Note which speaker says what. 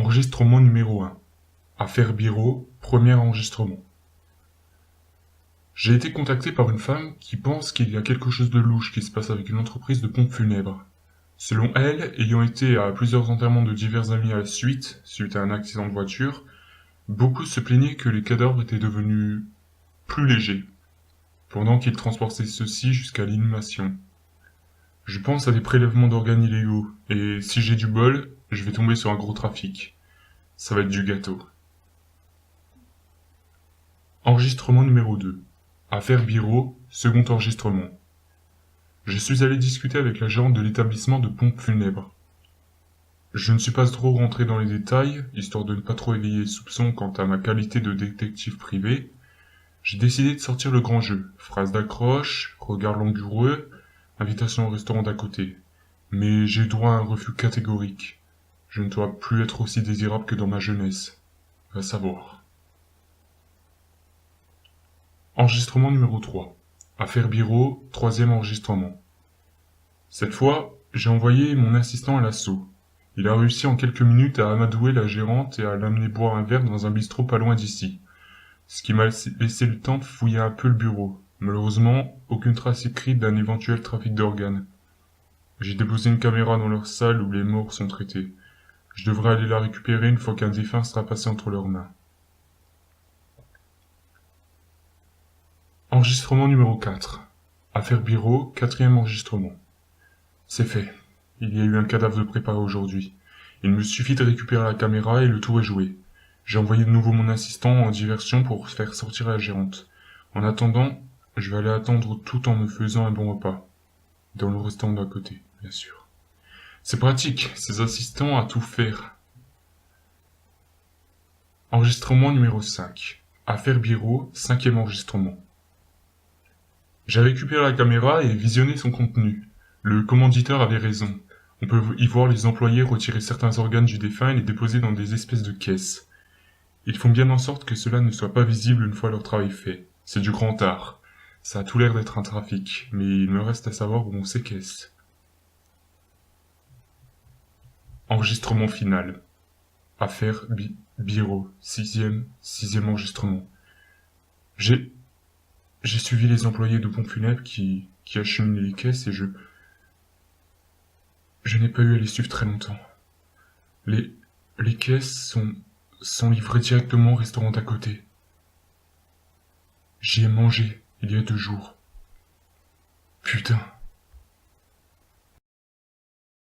Speaker 1: Enregistrement numéro 1. Affaire Birot, premier enregistrement. J'ai été contacté par une femme qui pense qu'il y a quelque chose de louche qui se passe avec une entreprise de pompes funèbres. Selon elle, ayant été à plusieurs enterrements de divers amis à la suite à un accident de voiture, beaucoup se plaignaient que les cadavres étaient devenus plus légers, pendant qu'ils transportaient ceux-ci jusqu'à l'inhumation. Je pense à des prélèvements d'organes illégaux, et si j'ai du bol, je vais tomber sur un gros trafic. Ça va être du gâteau. Enregistrement numéro 2. Affaire Birot, second enregistrement. Je suis allé discuter avec la gérante de l'établissement de pompes funèbres. Je ne suis pas trop rentré dans les détails, histoire de ne pas trop éveiller les soupçons quant à ma qualité de détective privé. J'ai décidé de sortir le grand jeu. Phrase d'accroche, regard langoureux, invitation au restaurant d'à côté. Mais j'ai droit à un refus catégorique. Je ne dois plus être aussi désirable que dans ma jeunesse. Va savoir. Enregistrement numéro 3. Affaire Birot, troisième enregistrement. Cette fois, j'ai envoyé mon assistant à l'assaut. Il a réussi en quelques minutes à amadouer la gérante et à l'amener boire un verre dans un bistrot pas loin d'ici. Ce qui m'a laissé le temps de fouiller un peu le bureau. Malheureusement, aucune trace écrite d'un éventuel trafic d'organes. J'ai déposé une caméra dans leur salle où les morts sont traités. Je devrais aller la récupérer une fois qu'un défunt sera passé entre leurs mains. Enregistrement numéro 4. Affaire Birot, quatrième enregistrement. C'est fait. Il y a eu un cadavre de préparé aujourd'hui. Il me suffit de récupérer la caméra et le tour est joué. J'ai envoyé de nouveau mon assistant en diversion pour faire sortir la gérante. En attendant, je vais aller attendre tout en me faisant un bon repas. Dans le restaurant d'à côté, bien sûr. C'est pratique, ces assistants à tout faire. Enregistrement numéro 5. Affaire Birot, cinquième enregistrement. J'ai récupéré la caméra et visionné son contenu. Le commanditeur avait raison. On peut y voir les employés retirer certains organes du défunt et les déposer dans des espèces de caisses. Ils font bien en sorte que cela ne soit pas visible une fois leur travail fait. C'est du grand art. Ça a tout l'air d'être un trafic, mais il me reste à savoir où on séquestre. Enregistrement final. Affaire Birot, sixième enregistrement. J'ai suivi les employés de pompes funèbres qui acheminaient les caisses et je n'ai pas eu à les suivre très longtemps. Les caisses sont livrées directement au restaurant d'à côté. J'y ai mangé il y a 2 jours. Putain.